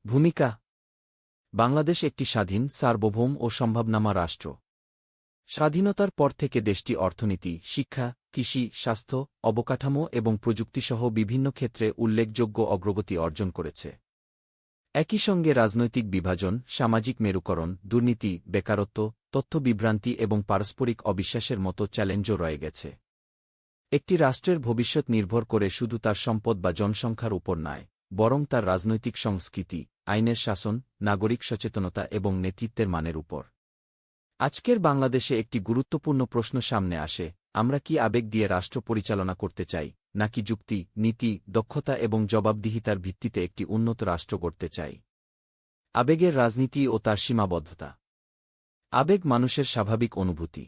ভূমিকা। বাংলাদেশ একটি স্বাধীন, সার্বভৌম ও সম্ভাবনাময় রাষ্ট্র। স্বাধীনতার পর থেকে দেশটি অর্থনীতি, শিক্ষা, কৃষি, স্বাস্থ্য, অবকাঠামো এবং প্রযুক্তিসহ বিভিন্ন ক্ষেত্রে উল্লেখযোগ্য অগ্রগতি অর্জন করেছে। একই সঙ্গে রাজনৈতিক বিভাজন, সামাজিক মেরুকরণ, দুর্নীতি, বেকারত্ব, তথ্য বিভ্রান্তি এবং পারস্পরিক অবিশ্বাসের মতো চ্যালেঞ্জও রয়ে গেছে। একটি রাষ্ট্রের ভবিষ্যৎ নির্ভর করে শুধু তার সম্পদ বা জনসংখ্যার উপর নয়, বরং তার রাজনৈতিক সংস্কৃতি, আইনের শাসন, নাগরিক সচেতনতা এবং নেতৃত্বের মানের উপর। আজকের বাংলাদেশে একটি গুরুত্বপূর্ণ প্রশ্ন সামনে আসে: আমরা কি আবেগ দিয়ে রাষ্ট্র পরিচালনা করতে চাই, নাকি যুক্তি, নীতি, দক্ষতা এবং জবাবদিহিতার ভিত্তিতে একটি উন্নত রাষ্ট্র গড়তে চাই? আবেগের রাজনীতি ও তার সীমাবদ্ধতা। আবেগ মানুষের স্বাভাবিক অনুভূতি।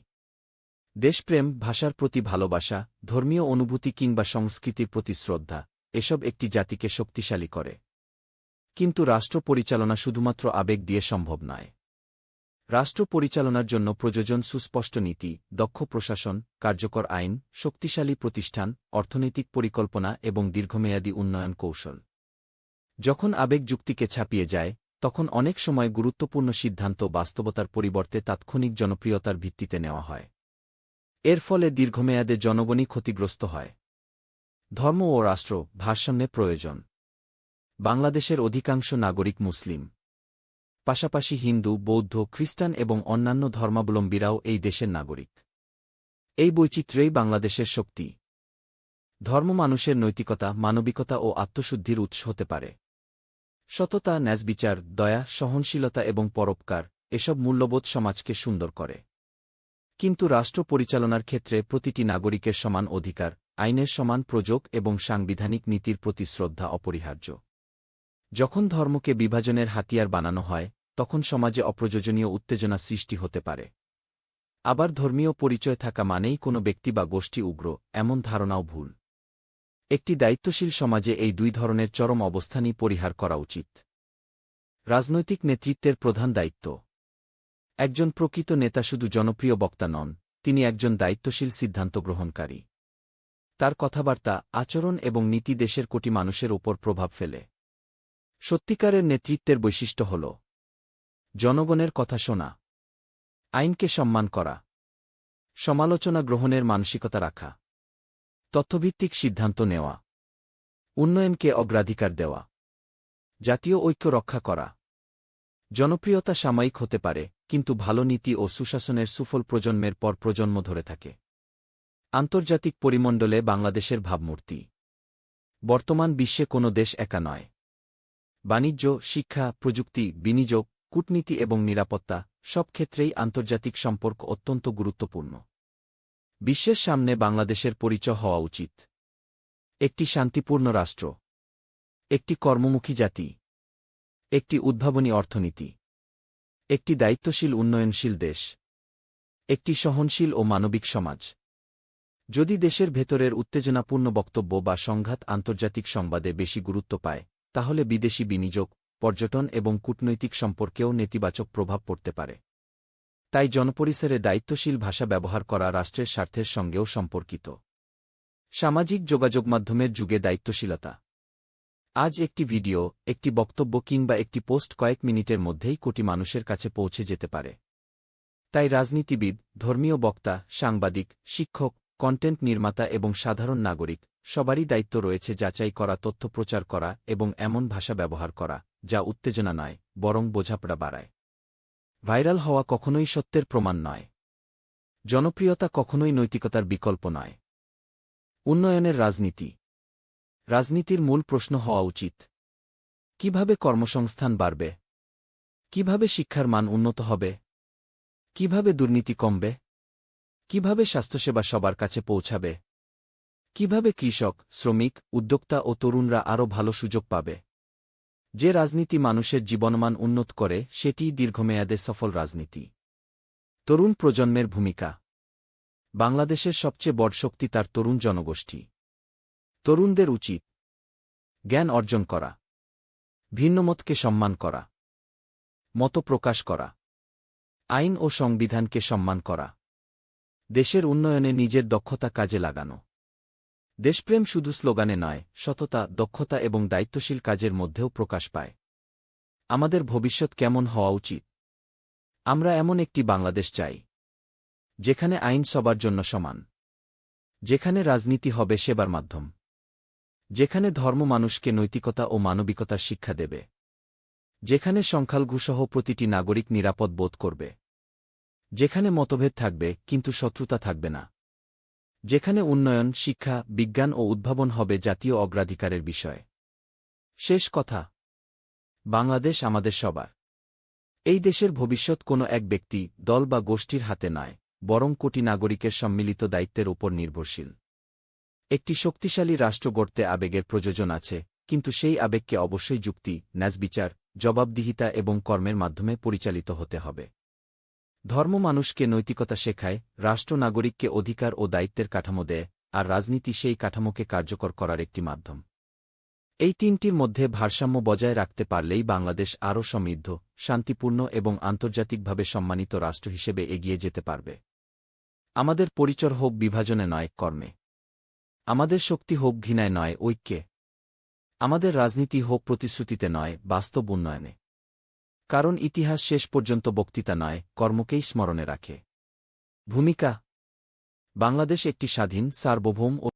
দেশপ্রেম, ভাষার প্রতি ভালোবাসা, ধর্মীয় অনুভূতি কিংবা সংস্কৃতির প্রতি শ্রদ্ধা, এসব একটি জাতিকে শক্তিশালী করে। কিন্তু রাষ্ট্র পরিচালনা শুধুমাত্র আবেগ দিয়ে সম্ভব নয়। রাষ্ট্র পরিচালনার জন্য প্রয়োজন সুস্পষ্ট নীতি, দক্ষ প্রশাসন, কার্যকর আইন, শক্তিশালী প্রতিষ্ঠান, অর্থনৈতিক পরিকল্পনা এবং দীর্ঘমেয়াদী উন্নয়ন কৌশল। যখন আবেগ যুক্তিকে ছাপিয়ে যায়, তখন অনেক সময় গুরুত্বপূর্ণ সিদ্ধান্ত বাস্তবতার পরিবর্তে তাৎক্ষণিক জনপ্রিয়তার ভিত্তিতে নেওয়া হয়। এর ফলে দীর্ঘমেয়াদে জনগণই ক্ষতিগ্রস্ত হয়। ধর্ম ও রাষ্ট্র ভারসাম্যে প্রয়োজন। বাংলাদেশের অধিকাংশ নাগরিক মুসলিম। পাশাপাশি হিন্দু, বৌদ্ধ, খ্রিস্টান এবং অন্যান্য ধর্মাবলম্বীরাও এই দেশের নাগরিক। এই বৈচিত্র্যই বাংলাদেশের শক্তি। ধর্ম মানুষের নৈতিকতা, মানবিকতা ও আত্মশুদ্ধির উৎস হতে পারে। সততা, ন্যায়বিচার, দয়া, সহনশীলতা এবং পরোপকার, এসব মূল্যবোধ সমাজকে সুন্দর করে। কিন্তু রাষ্ট্র পরিচালনার ক্ষেত্রে প্রতিটি নাগরিকের সমান অধিকার, আইনের সমান প্রয়োগ এবং সাংবিধানিক নীতির প্রতি শ্রদ্ধা অপরিহার্য। যখন ধর্মকে বিভাজনের হাতিয়ার বানানো হয়, তখন সমাজে অপ্রয়োজনীয় উত্তেজনা সৃষ্টি হতে পারে। আবার ধর্মীয় পরিচয় থাকা মানেই কোনো ব্যক্তি বা গোষ্ঠী উগ্র, এমন ধারণাও ভুল। একটি দায়িত্বশীল সমাজে এই দুই ধরনের চরম অবস্থানই পরিহার করা উচিত। রাজনৈতিক নেতৃত্বের প্রধান দায়িত্ব। একজন প্রকৃত নেতা শুধু জনপ্রিয় বক্তা নন, তিনি একজন দায়িত্বশীল সিদ্ধান্ত গ্রহণকারী। তার কথাবার্তা, আচরণ এবং নীতি দেশের কোটি মানুষের ওপর প্রভাব ফেলে। সত্যিকারের নেতৃত্বের বৈশিষ্ট্য হল জনগণের কথা শোনা, আইনকে সম্মান করা, সমালোচনা গ্রহণের মানসিকতা রাখা, তথ্যভিত্তিক সিদ্ধান্ত নেওয়া, উন্নয়নকে অগ্রাধিকার দেওয়া, জাতীয় ঐক্য রক্ষা করা। জনপ্রিয়তা সাময়িক হতে পারে, কিন্তু ভালো নীতি ও সুশাসনের সুফল প্রজন্মের পর প্রজন্ম ধরে থাকে। আন্তর্জাতিক পরিমণ্ডলে বাংলাদেশের ভাবমূর্তি। বর্তমান বিশ্বে কোনো দেশ একা নয়। বাণিজ্য, শিক্ষা, প্রযুক্তি, বিনিয়োগ, কূটনীতি এবং নিরাপত্তা, সব ক্ষেত্রেই আন্তর্জাতিক সম্পর্ক অত্যন্ত গুরুত্বপূর্ণ। বিশ্বের সামনে বাংলাদেশের পরিচয় হওয়া উচিত একটি শান্তিপূর্ণ রাষ্ট্র, একটি কর্মমুখী জাতি, একটি উদ্ভাবনী অর্থনীতি, একটি দায়িত্বশীল উন্নয়নশীল দেশ, একটি সহনশীল ও মানবিক সমাজ। যদি দেশের ভেতরের উত্তেজনাপূর্ণ বক্তব্য বা সংঘাত আন্তর্জাতিক সংবাদে বেশি গুরুত্ব পায়, তাহলে বিদেশি বিনিয়োগ, পর্যটন এবং কূটনৈতিক সম্পর্কেও নেতিবাচক প্রভাব পড়তে পারে। তাই জনপরিসরে দায়িত্বশীল ভাষা ব্যবহার করা রাষ্ট্রের স্বার্থের সঙ্গেও সম্পর্কিত। সামাজিক যোগাযোগমাধ্যমের যুগে দায়িত্বশীলতা। আজ একটি ভিডিও, একটি বক্তব্য কিংবা একটি পোস্ট কয়েক মিনিটের মধ্যেই কোটি মানুষের কাছে পৌঁছে যেতে পারে। তাই রাজনীতিবিদ, ধর্মীয় বক্তা, সাংবাদিক, শিক্ষক, কন্টেন্ট নির্মাতা এবং সাধারণ নাগরিক সবারই দায়িত্ব রয়েছে যাচাই করা তথ্য প্রচার করা এবং এমন ভাষা ব্যবহার করা, যা উত্তেজনা নয়, বরং বোঝাপড়া বাড়ায়। ভাইরাল হওয়া কখনোই সত্যের প্রমাণ নয়। জনপ্রিয়তা কখনোই নৈতিকতার বিকল্প নয়। উন্নয়নের রাজনীতি। রাজনীতির মূল প্রশ্ন হওয়া উচিত: কিভাবে কর্মসংস্থান বাড়বে? কিভাবে শিক্ষার মান উন্নত হবে? কিভাবে দুর্নীতি কমবে? কিভাবে স্বাস্থ্যসেবা সবার কাছে পৌঁছাবে? কিভাবে কৃষক, শ্রমিক, উদ্যোক্তা ও তরুণরা আরও ভালো সুযোগ পাবে? যে রাজনীতি মানুষের জীবনমান উন্নত করে, সেটিই দীর্ঘমেয়াদে সফল রাজনীতি। তরুণ প্রজন্মের ভূমিকা। বাংলাদেশের সবচেয়ে বড় শক্তি তার তরুণ জনগোষ্ঠী। তরুণদের উচিত জ্ঞান অর্জন করা, ভিন্নমতকে সম্মান করা, মত প্রকাশ করা, আইন ও সংবিধানকে সম্মান করা, দেশের উন্নয়নে নিজের দক্ষতা কাজে লাগানো। দেশপ্রেম শুধু স্লোগানে নয়, সততা, দক্ষতা এবং দায়িত্বশীল কাজের মধ্যেও প্রকাশ পায়। আমাদের ভবিষ্যৎ কেমন হওয়া উচিত? আমরা এমন একটি বাংলাদেশ চাই, যেখানে আইন সবার জন্য সমান, যেখানে রাজনীতি হবে সেবার মাধ্যম, যেখানে ধর্ম মানুষকে নৈতিকতা ও মানবিকতার শিক্ষা দেবে, যেখানে সংখ্যালঘুসহ প্রতিটি নাগরিক নিরাপদ বোধ করবে, যেখানে মতভেদ থাকবে কিন্তু শত্রুতা থাকবে না, যেখানে উন্নয়ন, শিক্ষা, বিজ্ঞান ও উদ্ভাবন হবে জাতীয় অগ্রাধিকারের বিষয়। শেষ কথা, বাংলাদেশ আমাদের সবার। এই দেশের ভবিষ্যৎ কোনো এক ব্যক্তি, দল বা গোষ্ঠীর হাতে নয়, বরং কোটি নাগরিকের সম্মিলিত দায়িত্বের উপর নির্ভরশীল। একটি শক্তিশালী রাষ্ট্র গড়তে আবেগের প্রয়োজন আছে, কিন্তু সেই আবেগকে অবশ্যই যুক্তি, ন্যায়বিচার, জবাবদিহিতা এবং কর্মের মাধ্যমে পরিচালিত হতে হবে। ধর্ম মানুষকে নৈতিকতা শেখায়, রাষ্ট্র নাগরিককে অধিকার ও দায়িত্বের কাঠামো দেয়, আর রাজনীতি সেই কাঠামোকে কার্যকর করার একটি মাধ্যম। এই তিনটির মধ্যে ভারসাম্য বজায় রাখতে পারলেই বাংলাদেশ আরও সমৃদ্ধ, শান্তিপূর্ণ এবং আন্তর্জাতিকভাবে সম্মানিত রাষ্ট্র হিসেবে এগিয়ে যেতে পারবে। আমাদের পরিচয় হোক বিভাজনে নয়, কর্মে। আমাদের শক্তি হোক ঘৃণায় নয়, ঐক্যে। আমাদের রাজনীতি হোক প্রতিশ্রুতিতে নয়, বাস্তব উন্নয়নে। কারণ ইতিহাস শেষ পর্যন্ত বক্তৃতা নয়, কর্মকেই স্মরণে রাখে। ভূমিকা: বাংলাদেশ একটি স্বাধীন, সার্বভৌম ও